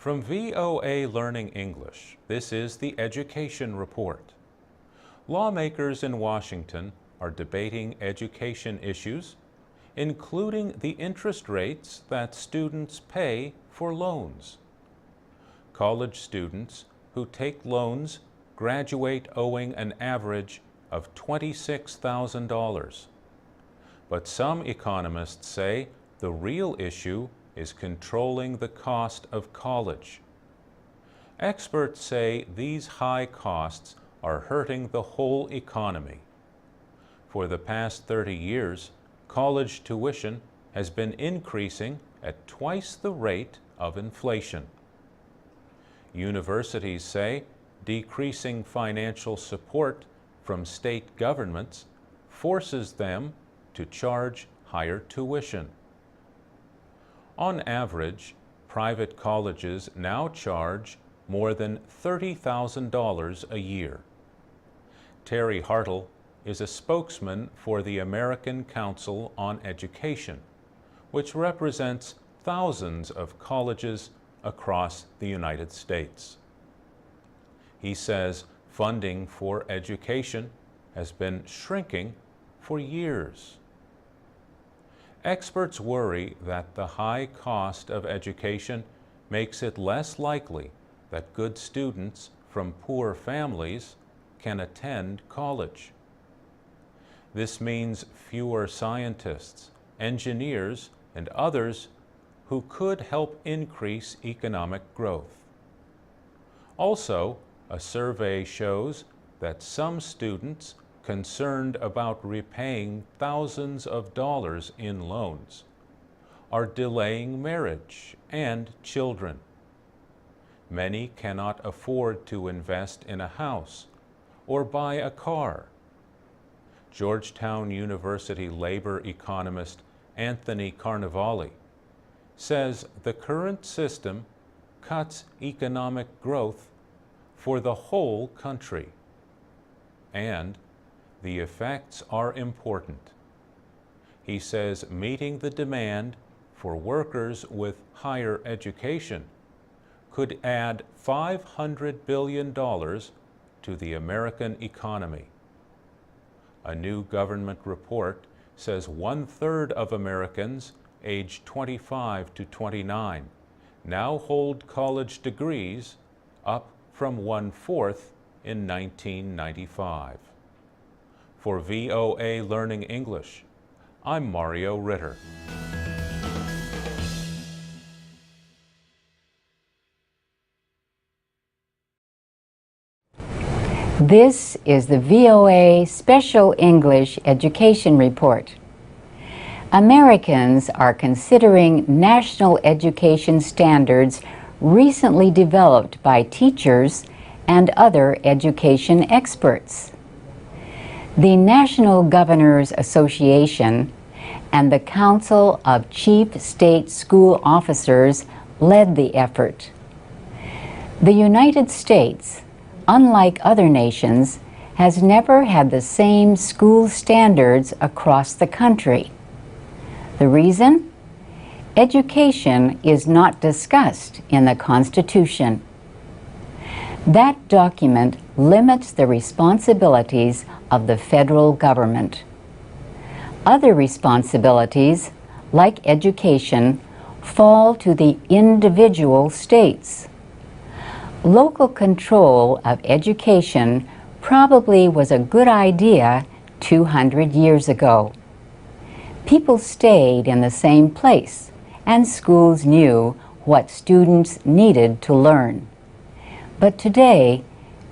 From VOA Learning English, this is the Education Report. Lawmakers in Washington are debating education issues, including the interest rates that students pay for loans. College students who take loans graduate owing an average of $26,000. But some economists say the real issue is controlling the cost of college. Experts say these high costs are hurting the whole economy. For the past 30 years, college tuition has been increasing at twice the rate of inflation. Universities say decreasing financial support from state governments forces them to charge higher tuition. On average, private colleges now charge more than $30,000 a year. Terry Hartle is a spokesman for the American Council on Education, which represents thousands of colleges across the United States. He says funding for education has been shrinking for years. Experts worry that the high cost of education makes it less likely that good students from poor families can attend college. This means fewer scientists, engineers, and others who could help increase economic growth. Also, a survey shows that some students concerned about repaying thousands of dollars in loans are delaying marriage and children. Many cannot afford to invest in a house or buy a car. Georgetown University labor economist Anthony Carnevale says the current system cuts economic growth for the whole country, and the effects are important. He says meeting the demand for workers with higher education could add $500 billion to the American economy. A new government report says 1/3 of Americans aged 25 to 29 now hold college degrees, up from 1/4 in 1995. For VOA Learning English, I'm Mario Ritter. This is the VOA Special English Education Report. Americans are considering national education standards recently developed by teachers and other education experts. The National Governors Association and the Council of Chief State School Officers led the effort. The United States, unlike other nations, has never had the same school standards across the country. The reason? Education is not discussed in the Constitution. That document limits the responsibilities of the federal government. Other responsibilities, like education, fall to the individual states. Local control of education probably was a good idea 200 years ago. People stayed in the same place, and schools knew what students needed to learn. But today,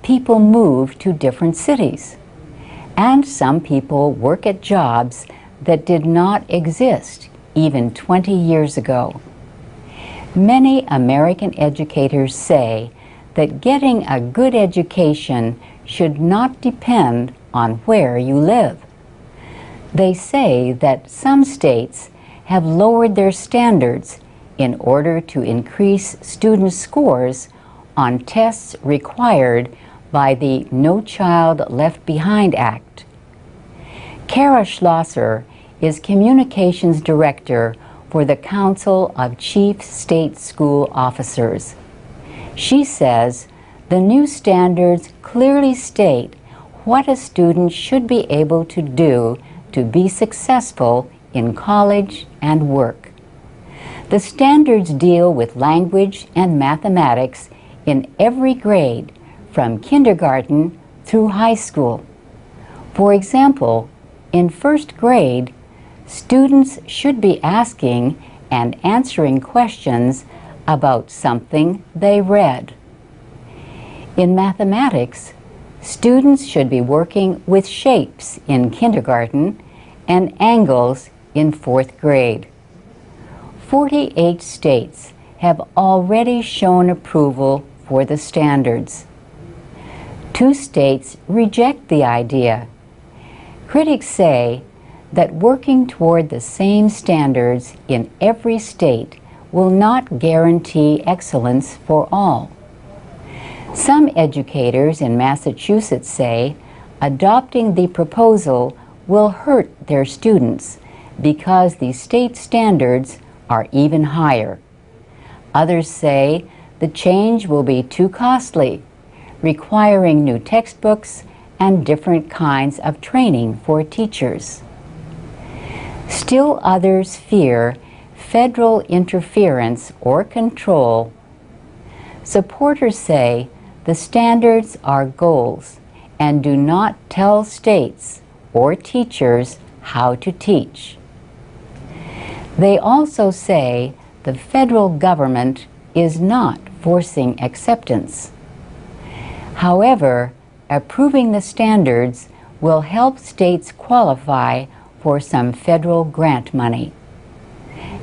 people move to different cities, and some people work at jobs that did not exist even 20 years ago. Many American educators say that getting a good education should not depend on where you live. They say that some states have lowered their standards in order to increase student scores on tests required by the No Child Left Behind Act. Kara Schlosser is Communications Director for the Council of Chief State School Officers. She says the new standards clearly state what a student should be able to do to be successful in college and work. The standards deal with language and mathematics in every grade, from kindergarten through high school. For example, in first grade, students should be asking and answering questions about something they read. In mathematics, students should be working with shapes in kindergarten and angles in fourth grade. 48 states have already shown approval for the standards. 2 states reject the idea. Critics say that working toward the same standards in every state will not guarantee excellence for all. Some educators in Massachusetts say adopting the proposal will hurt their students because the state standards are even higher. Others say the change will be too costly, requiring new textbooks and different kinds of training for teachers. Still others fear federal interference or control. Supporters say the standards are goals and do not tell states or teachers how to teach. They also say the federal government is not forcing acceptance. However, approving the standards will help states qualify for some federal grant money.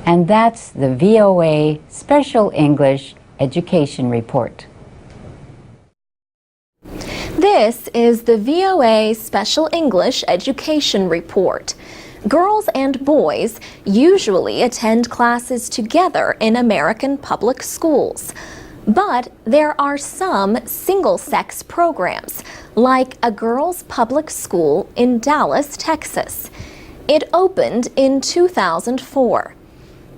And that's the VOA Special English Education Report. This is the VOA Special English Education Report. Girls and boys usually attend classes together in American public schools. But there are some single-sex programs, like a girls' public school in Dallas, Texas. It opened in 2004.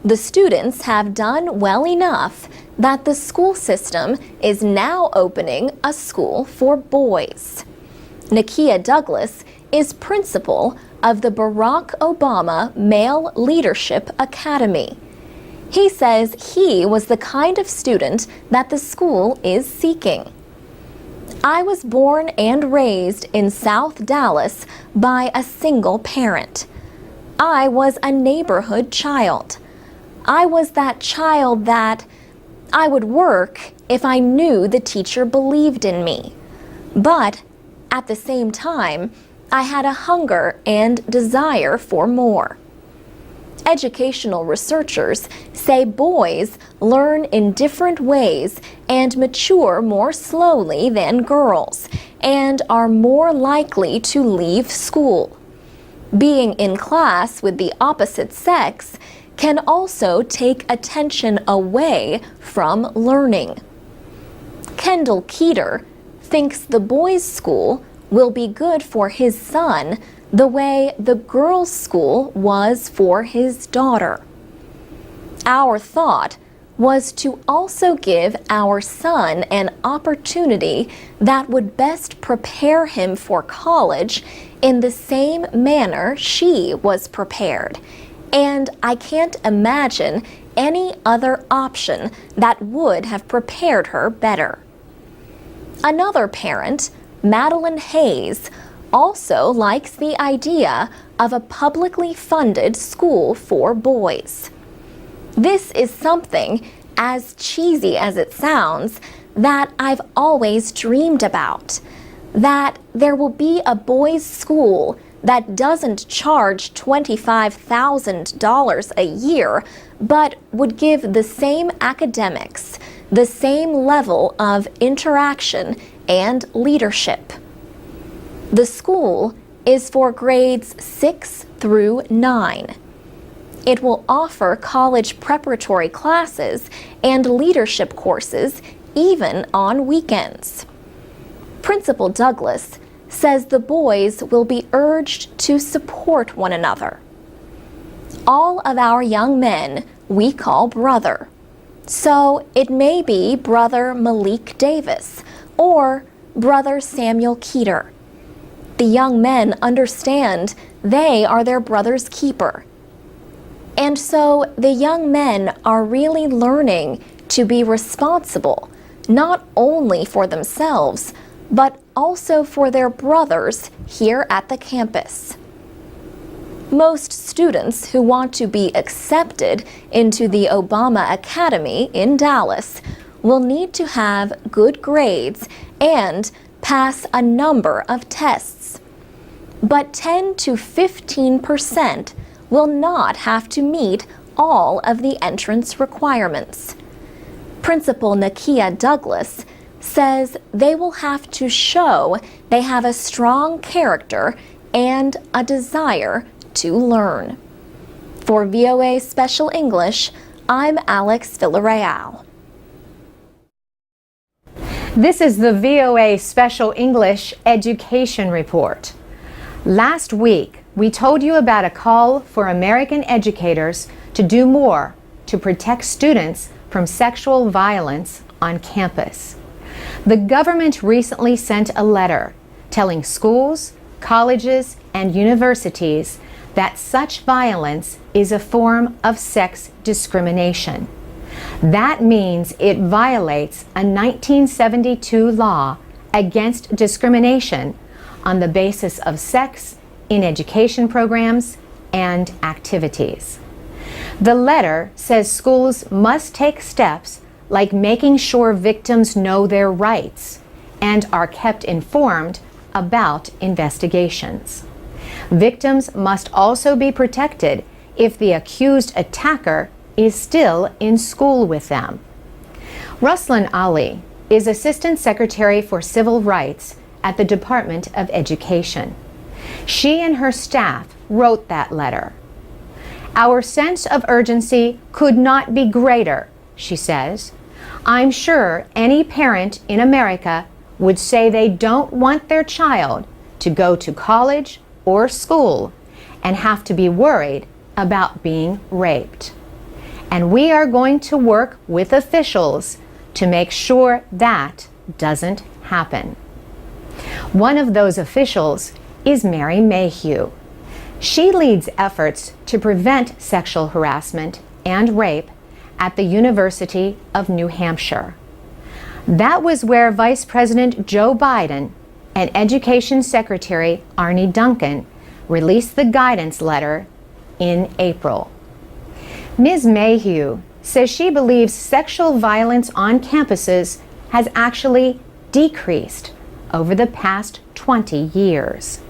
The students have done well enough that the school system is now opening a school for boys. Nakia Douglas is principal of the Barack Obama Male Leadership Academy. He says he was the kind of student that the school is seeking. I was born and raised in South Dallas by a single parent. I was a neighborhood child. I was that child that I would work if I knew the teacher believed in me. But at the same time, I had a hunger and desire for more. Educational researchers say boys learn in different ways and mature more slowly than girls, and are more likely to leave school. Being in class with the opposite sex can also take attention away from learning. Kendall Keeter thinks the boys' school will be good for his son the way the girls' school was for his daughter. Our thought was to also give our son an opportunity that would best prepare him for college in the same manner she was prepared. And I can't imagine any other option that would have prepared her better. Another parent, Madeline Hayes, also likes the idea of a publicly funded school for boys. This is something, as cheesy as it sounds, that I've always dreamed about. That there will be a boys' school that doesn't charge $25,000 a year, but would give the same academics, the same level of interaction and leadership. The school is for grades 6 through 9. It will offer college preparatory classes and leadership courses even on weekends. Principal Douglas says the boys will be urged to support one another. All of our young men we call brother. So it may be Brother Malik Davis or Brother Samuel Keeter. The young men understand they are their brother's keeper. And so the young men are really learning to be responsible, not only for themselves, but also for their brothers here at the campus. Most students who want to be accepted into the Obama Academy in Dallas will need to have good grades and pass a number of tests. But 10 to 15% will not have to meet all of the entrance requirements. Principal Nakia Douglas says they will have to show they have a strong character and a desire to learn. For VOA Special English, I'm Alex Villarreal. This is the VOA Special English Education Report. Last week, we told you about a call for American educators to do more to protect students from sexual violence on campus. The government recently sent a letter telling schools, colleges, and universities that such violence is a form of sex discrimination. That means it violates a 1972 law against discrimination on the basis of sex in education programs and activities. The letter says schools must take steps like making sure victims know their rights and are kept informed about investigations. Victims must also be protected if the accused attacker is still in school with them. Ruslan Ali is Assistant Secretary for Civil Rights at the Department of Education. She and her staff wrote that letter. Our sense of urgency could not be greater, she says. I'm sure any parent in America would say they don't want their child to go to college or school and have to be worried about being raped. And we are going to work with officials to make sure that doesn't happen. One of those officials is Mary Mayhew. She leads efforts to prevent sexual harassment and rape at the University of New Hampshire. That was where Vice President Joe Biden and Education Secretary Arne Duncan released the guidance letter in April. Ms. Mayhew says she believes sexual violence on campuses has actually decreased over the past 20 years.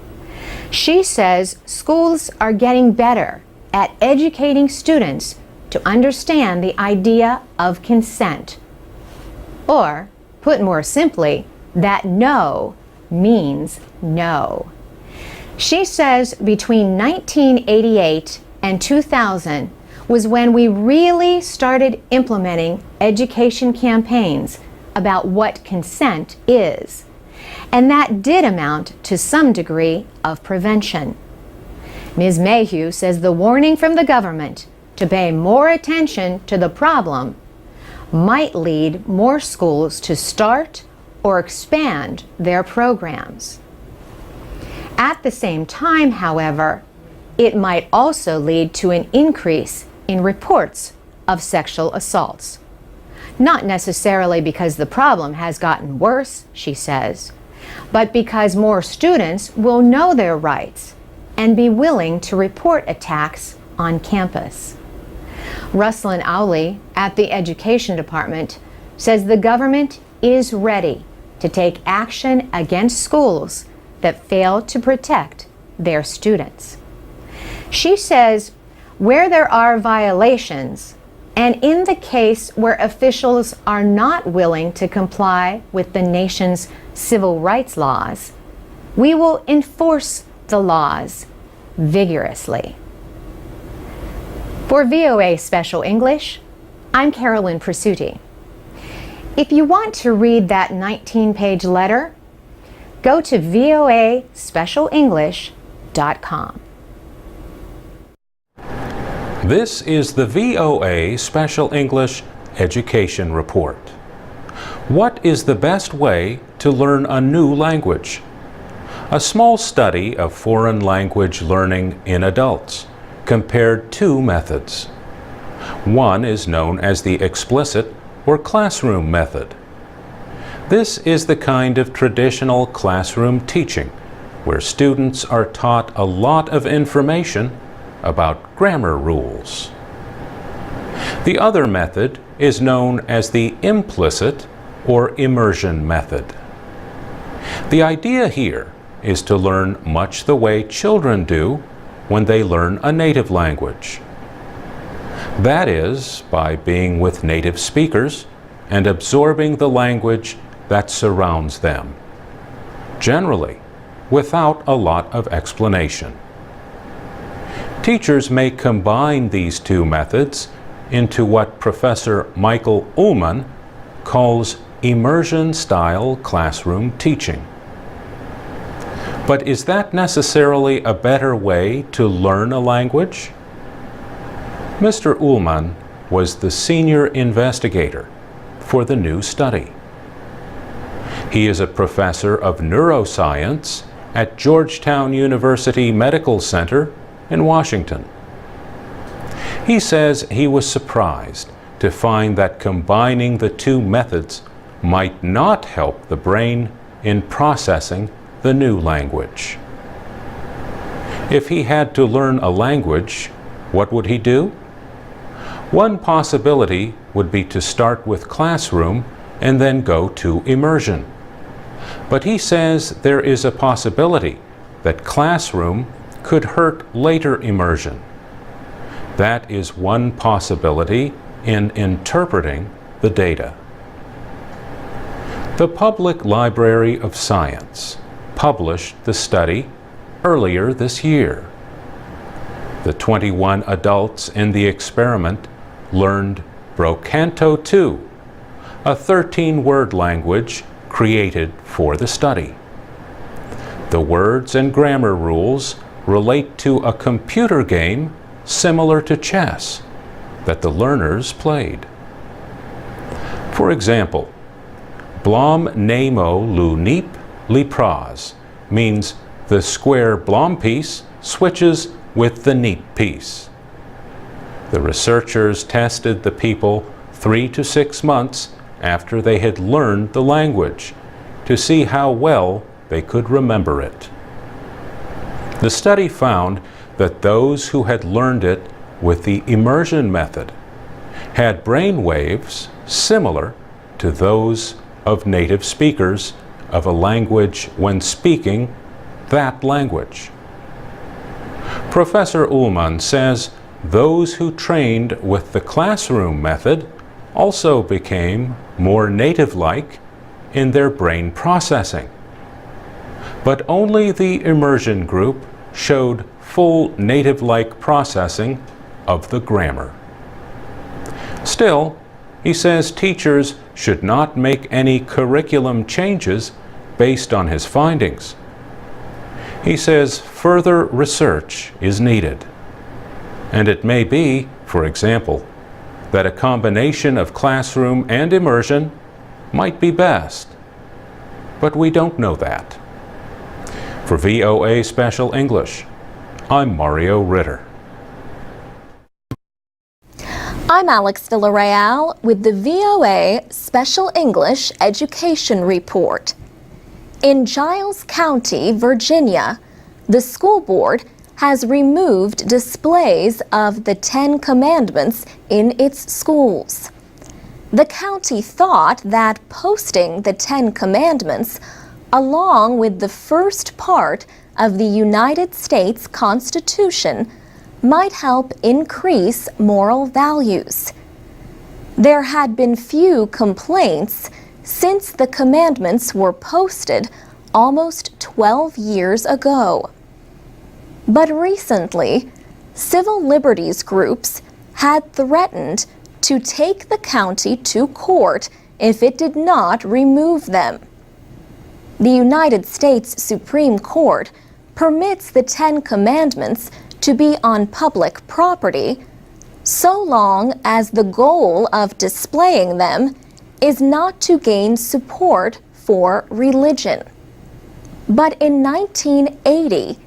She says schools are getting better at educating students to understand the idea of consent. Or, put more simply, that no means no. She says between 1988 and 2000 was when we really started implementing education campaigns about what consent is. And that did amount to some degree of prevention. Ms. Mayhew says the warning from the government to pay more attention to the problem might lead more schools to start or expand their programs. At the same time, however, it might also lead to an increase in reports of sexual assaults. Not necessarily because the problem has gotten worse, she says, but because more students will know their rights and be willing to report attacks on campus. Ruslan Ali at the Education Department says the government is ready to take action against schools that fail to protect their students. She says where there are violations, and in the case where officials are not willing to comply with the nation's civil rights laws, we will enforce the laws vigorously. For VOA Special English, I'm Carolyn Presutti. If you want to read that 19-page letter, go to voaspecialenglish.com. This is the VOA Special English Education Report. What is the best way to learn a new language? A small study of foreign language learning in adults compared two methods. One is known as the explicit or classroom method. This is the kind of traditional classroom teaching where students are taught a lot of information about grammar rules. The other method is known as the implicit or immersion method. The idea here is to learn much the way children do when they learn a native language. That is, by being with native speakers and absorbing the language that surrounds them, generally without a lot of explanation. Teachers may combine these two methods into what Professor Michael Ullman calls immersion-style classroom teaching. But is that necessarily a better way to learn a language? Mr. Ullman was the senior investigator for the new study. He is a professor of neuroscience at Georgetown University Medical Center in Washington. He says he was surprised to find that combining the two methods might not help the brain in processing the new language. If he had to learn a language, what would he do? One possibility would be to start with classroom and then go to immersion. But he says there is a possibility that classroom could hurt later immersion. That is one possibility in interpreting the data. The Public Library of Science published the study earlier this year. The 21 adults in the experiment learned Brocanto 2, a 13-word language created for the study. The words and grammar rules relate to a computer game similar to chess that the learners played. For example, Blom Nemo Lu Nip Li Praz means the square Blom piece switches with the Nip piece. The researchers tested the people 3 to 6 months after they had learned the language to see how well they could remember it. The study found that those who had learned it with the immersion method had brain waves similar to those of native speakers of a language when speaking that language. Professor Ullman says those who trained with the classroom method also became more native-like in their brain processing. But only the immersion group showed full native-like processing of the grammar. Still, he says teachers should not make any curriculum changes based on his findings. He says further research is needed. And it may be, for example, that a combination of classroom and immersion might be best. But we don't know that. For VOA Special English, I'm Mario Ritter. I'm Alex Villarreal with the VOA Special English Education Report. In Giles County, Virginia, the school board has removed displays of the 10 Commandments in its schools. The county thought that posting the 10 Commandments along with the first part of the United States Constitution might help increase moral values. There had been few complaints since the commandments were posted almost 12 years ago. But recently, civil liberties groups had threatened to take the county to court if it did not remove them. The United States Supreme Court permits the 10 Commandments to be on public property, so long as the goal of displaying them is not to gain support for religion. But in 1980,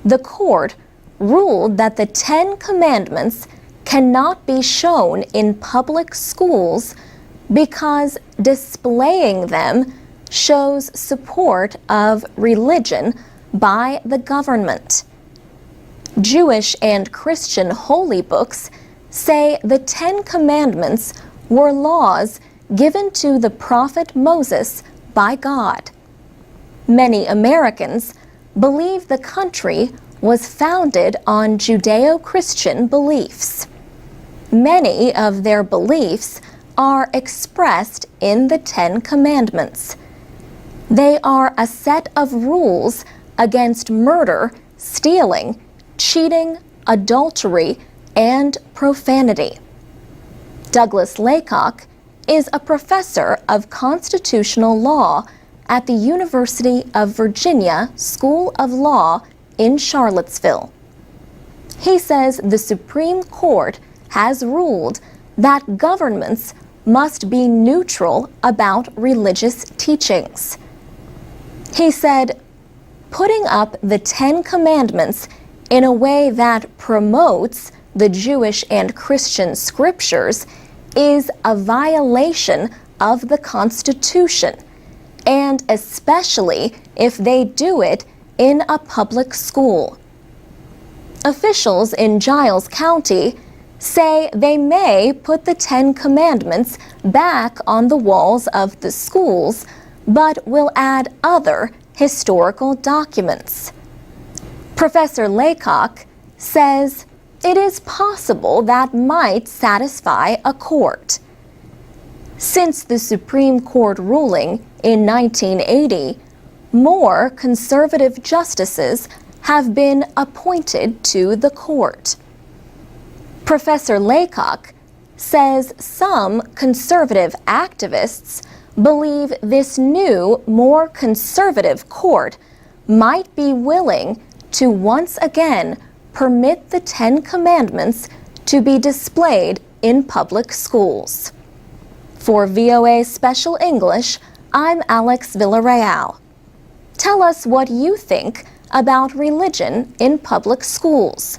the court ruled that the Ten Commandments cannot be shown in public schools because displaying them shows support of religion by the government. Jewish and Christian holy books say the Ten Commandments were laws given to the prophet Moses by God. Many Americans believe the country was founded on Judeo-Christian beliefs. Many of their beliefs are expressed in the Ten Commandments. They are a set of rules against murder, stealing, cheating, adultery, and profanity. Douglas Laycock is a professor of constitutional law at the University of Virginia School of Law in Charlottesville. He says the Supreme Court has ruled that governments must be neutral about religious teachings. He said, putting up the Ten Commandments in a way that promotes the Jewish and Christian scriptures is a violation of the Constitution, and especially if they do it in a public school. Officials in Giles County say they may put the Ten Commandments back on the walls of the schools, but will add other historical documents. Professor Laycock says it is possible that might satisfy a court. Since the Supreme Court ruling in 1980, more conservative justices have been appointed to the court. Professor Laycock says some conservative activists believe this new, more conservative court might be willing to once again permit the Ten Commandments to be displayed in public schools. For VOA Special English, I'm Alex Villarreal. Tell us what you think about religion in public schools.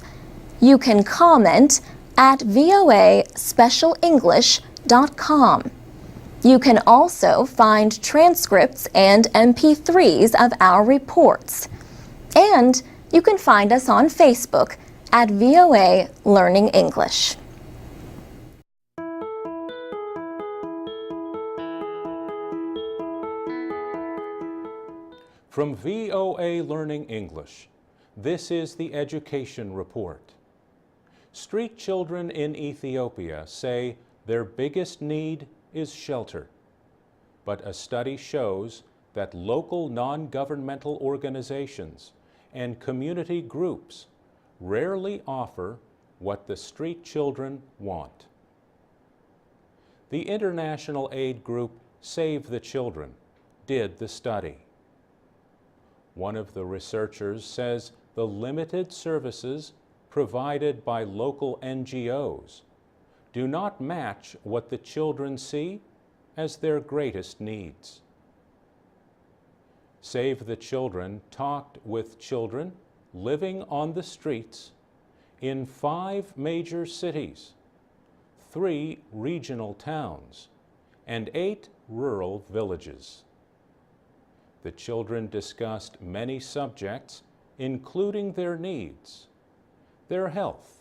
You can comment at voaspecialenglish.com. You can also find transcripts and MP3s of our reports. And you can find us on Facebook at VOA Learning English. From VOA Learning English, this is the Education Report. Street children in Ethiopia say their biggest need is shelter. But a study shows that local non-governmental organizations and community groups rarely offer what the street children want. The international aid group Save the Children did the study. One of the researchers says the limited services provided by local NGOs do not match what the children see as their greatest needs. Save the Children talked with children living on the streets in 5 major cities, 3 regional towns, and 8 rural villages. The children discussed many subjects, including their needs, their health,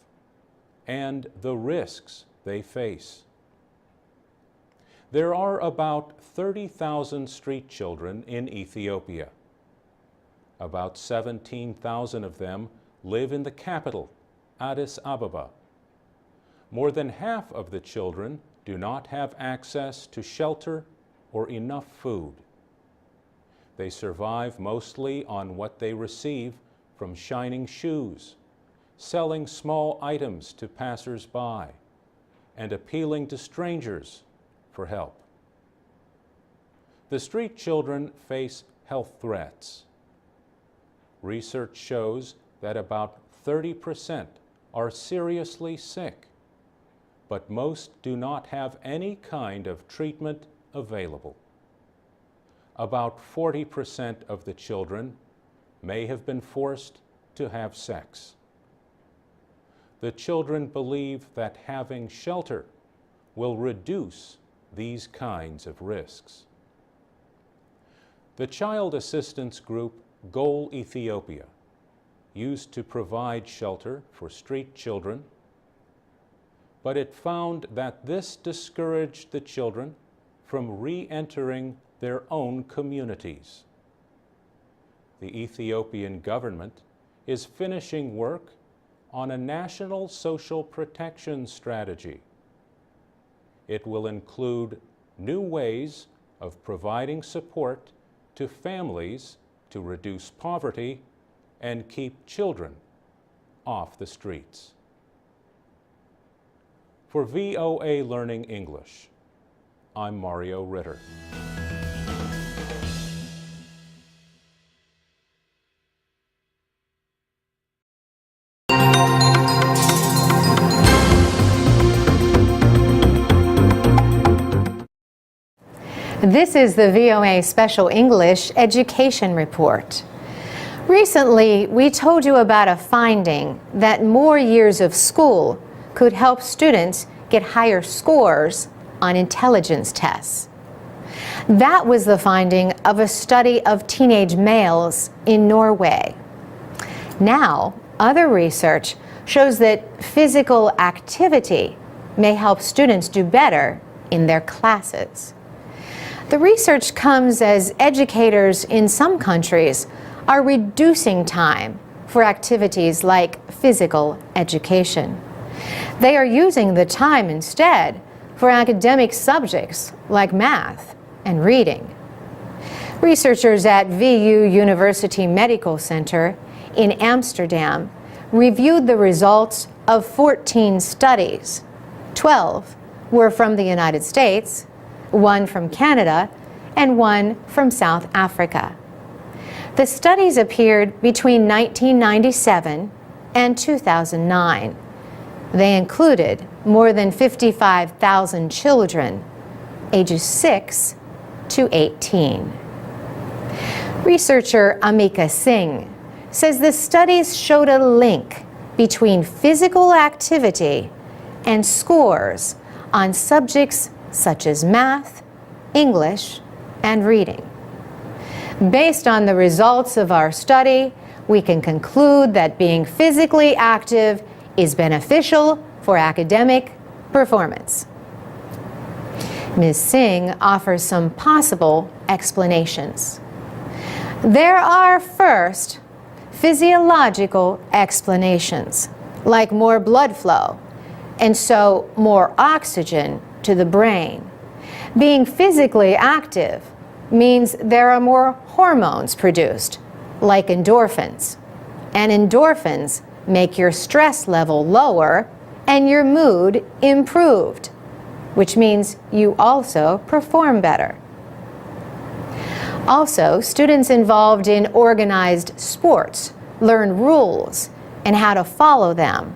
and the risks they face. There are about 30,000 street children in Ethiopia. About 17,000 of them live in the capital, Addis Ababa. More than half of the children do not have access to shelter or enough food. They survive mostly on what they receive from shining shoes, selling small items to passers-by, and appealing to strangers for help. The street children face health threats. Research shows that about 30% are seriously sick but most do not have any kind of treatment available. About 40% of the children may have been forced to have sex. The children believe that having shelter will reduce these kinds of risks. The child assistance group Goal Ethiopia used to provide shelter for street children, but it found that this discouraged the children from re-entering their own communities. The Ethiopian government is finishing work on a national social protection strategy. It will include new ways of providing support to families to reduce poverty and keep children off the streets. For VOA Learning English, I'm Mario Ritter. This is the VOA Special English Education Report. Recently, we told you about a finding that more years of school could help students get higher scores on intelligence tests. That was the finding of a study of teenage males in Norway. Now, other research shows that physical activity may help students do better in their classes. The research comes as educators in some countries are reducing time for activities like physical education. They are using the time instead for academic subjects like math and reading. Researchers at VU University Medical Center in Amsterdam reviewed the results of 14 studies. 12 were from the United States, 1 from Canada, and 1 from South Africa. The studies appeared between 1997 and 2009. They included more than 55,000 children, ages 6 to 18. Researcher Amika Singh says the studies showed a link between physical activity and scores on subjects such as math, English, and reading. Based on the results of our study, we can conclude that being physically active is beneficial for academic performance. Ms. Singh offers some possible explanations. There are, first, physiological explanations, like more blood flow, and so more oxygen to the brain. Being physically active means there are more hormones produced, like endorphins. And endorphins make your stress level lower and your mood improved, which means you also perform better. Also, students involved in organized sports learn rules and how to follow them.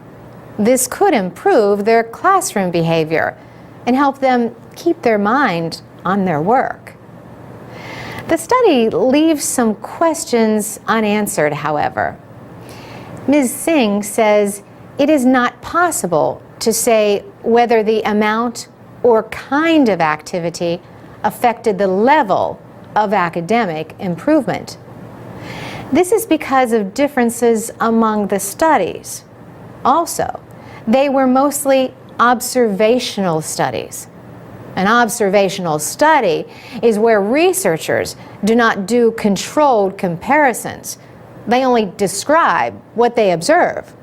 This could improve their classroom behavior and help them keep their mind on their work. The study leaves some questions unanswered, however. Ms. Singh says it is not possible to say whether the amount or kind of activity affected the level of academic improvement. This is because of differences among the studies. Also, they were mostly observational studies. An observational study is where researchers do not do controlled comparisons. They only describe what they observe.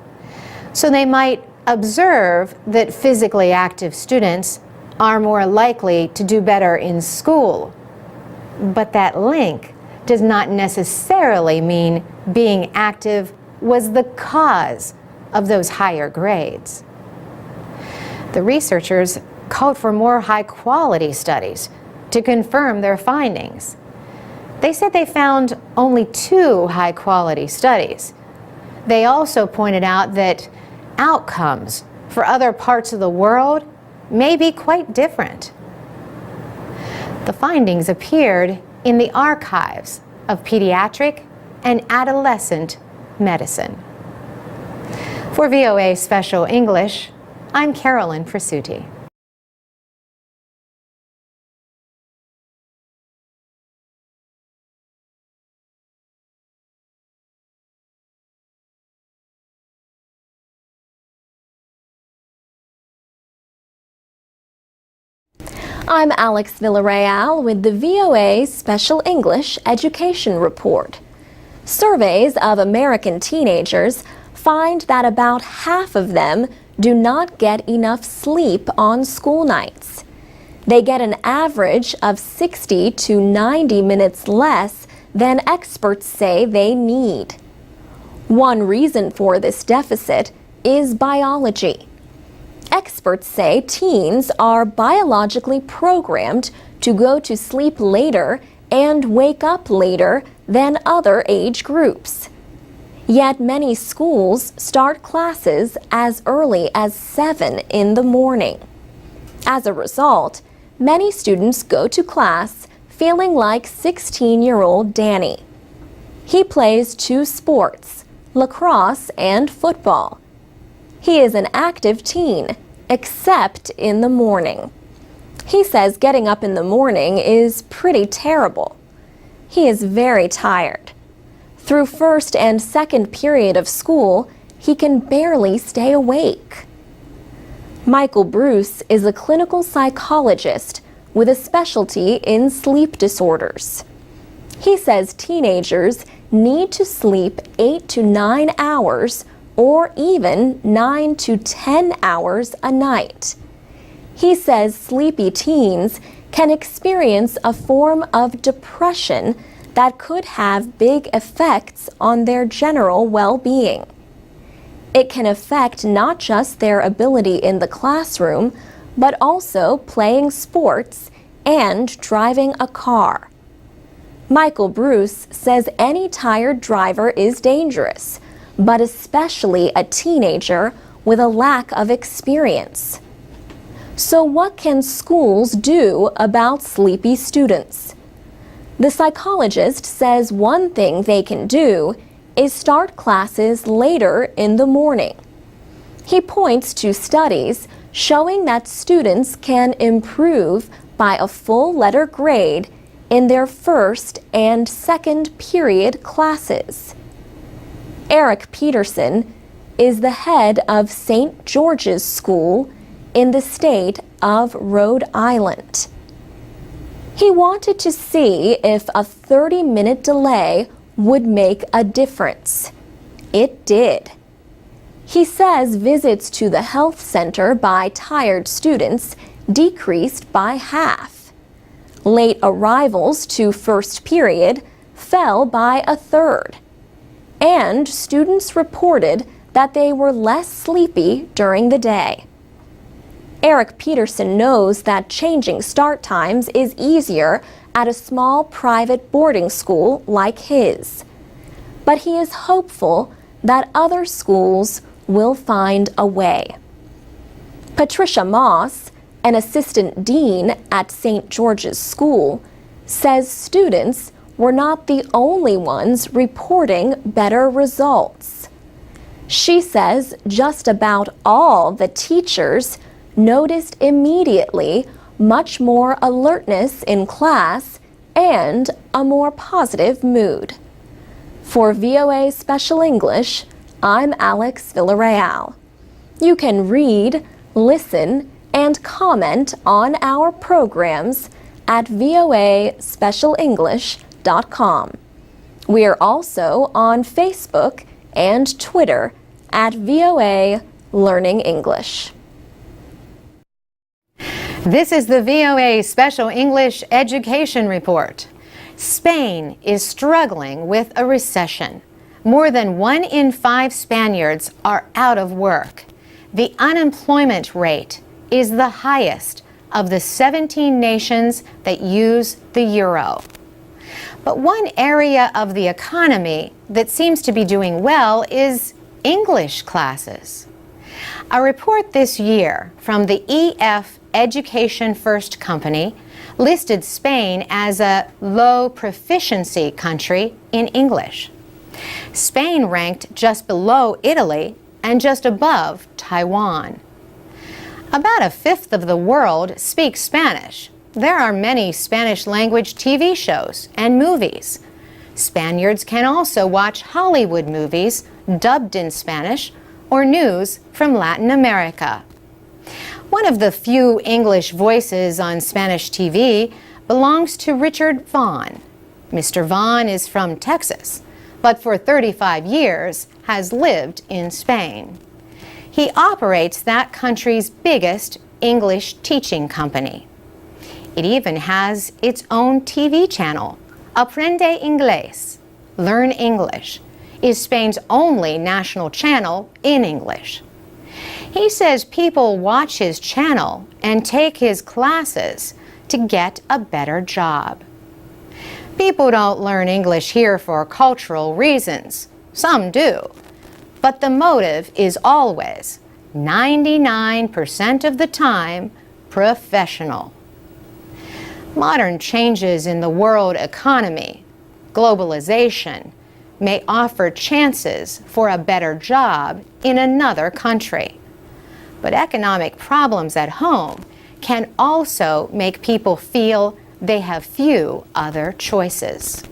So they might observe that physically active students are more likely to do better in school. But that link does not necessarily mean being active was the cause of those higher grades. The researchers called for more high-quality studies to confirm their findings. They said they found only 2 high-quality studies. They also pointed out that outcomes for other parts of the world may be quite different. The findings appeared in the archives of pediatric and adolescent medicine. For VOA Special English, I'm Carolyn Presutti. I'm Alex Villarreal with the VOA Special English Education Report. Surveys of American teenagers find that about half of them do not get enough sleep on school nights. They get an average of 60 to 90 minutes less than experts say they need. One reason for this deficit is biology. Experts say teens are biologically programmed to go to sleep later and wake up later than other age groups. Yet many schools start classes as early as 7 in the morning. As a result, many students go to class feeling like 16-year-old Danny. He plays 2 sports, lacrosse and football. He is an active teen, except in the morning. He says getting up in the morning is pretty terrible. He is very tired. Through first and second period of school, he can barely stay awake. Michael Bruce is a clinical psychologist with a specialty in sleep disorders. He says teenagers need to sleep 8 to 9 hours or even 9 to 10 hours a night. He says sleepy teens can experience a form of depression that could have big effects on their general well-being. It can affect not just their ability in the classroom, but also playing sports and driving a car. Michael Bruce says any tired driver is dangerous, but especially a teenager with a lack of experience. So what can schools do about sleepy students? The psychologist says one thing they can do is start classes later in the morning. He points to studies showing that students can improve by a full letter grade in their first and second period classes. Eric Peterson is the head of St. George's School in the state of Rhode Island. He wanted to see if a 30-minute delay would make a difference. It did. He says visits to the health center by tired students decreased by half. Late arrivals to first period fell by a third. And students reported that they were less sleepy during the day. Eric Peterson knows that changing start times is easier at a small private boarding school like his. But he is hopeful that other schools will find a way. Patricia Moss, an assistant dean at St. George's School, says students were not the only ones reporting better results. She says just about all the teachers noticed immediately much more alertness in class and a more positive mood. For VOA Special English, I'm Alex Villarreal. You can read, listen, and comment on our programs at voaspecialenglish.com. We are also on Facebook and Twitter at VOA Learning English. This is the VOA Special English Education Report. Spain is struggling with a recession. More than 1 in 5 Spaniards are out of work. The unemployment rate is the highest of the 17 nations that use the euro. But one area of the economy that seems to be doing well is English classes. A report this year from the Education First company listed Spain as a low proficiency country in English. Spain ranked just below Italy and just above Taiwan. About a fifth of the world speaks Spanish. There are many Spanish-language TV shows and movies. Spaniards can also watch Hollywood movies dubbed in Spanish or news from Latin America. One of the few English voices on Spanish TV belongs to Richard Vaughn. Mr. Vaughn is from Texas, but for 35 years has lived in Spain. He operates that country's biggest English teaching company. It even has its own TV channel. Aprende Inglés, Learn English, is Spain's only national channel in English. He says people watch his channel and take his classes to get a better job. People don't learn English here for cultural reasons. Some do. But the motive is always, 99% of the time, professional. Modern changes in the world economy, globalization, may offer chances for a better job in another country. But economic problems at home can also make people feel they have few other choices.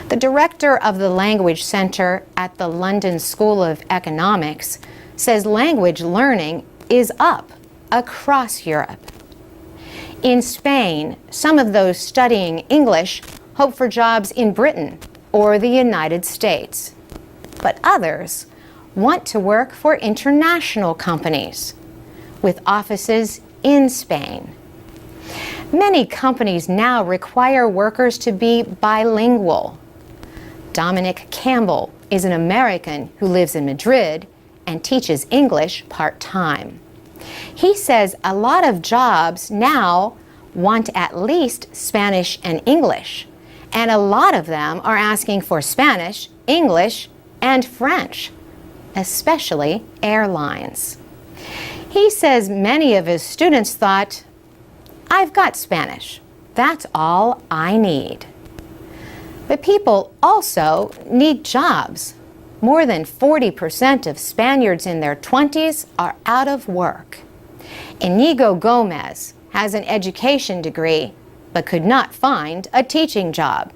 The director of the Language Center at the London School of Economics says language learning is up across Europe. In Spain, some of those studying English hope for jobs in Britain or the United States. But others want to work for international companies with offices in Spain. Many companies now require workers to be bilingual. Dominic Campbell is an American who lives in Madrid and teaches English part-time. He says a lot of jobs now want at least Spanish and English, and a lot of them are asking for Spanish, English, and French, especially airlines. He says many of his students thought, "I've got Spanish. That's all I need." But people also need jobs. More than 40% of Spaniards in their 20s are out of work. Inigo Gomez has an education degree but could not find a teaching job.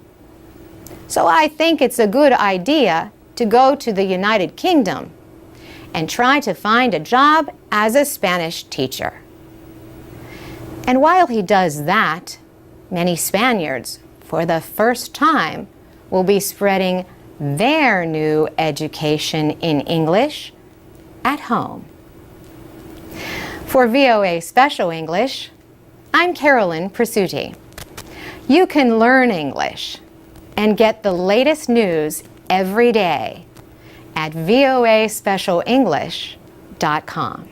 So I think it's a good idea to go to the United Kingdom and try to find a job as a Spanish teacher. And while he does that, many Spaniards, for the first time, will be spreading their new education in English at home. For VOA Special English, I'm Carolyn Prasuti. You can learn English and get the latest news every day at voaspecialenglish.com.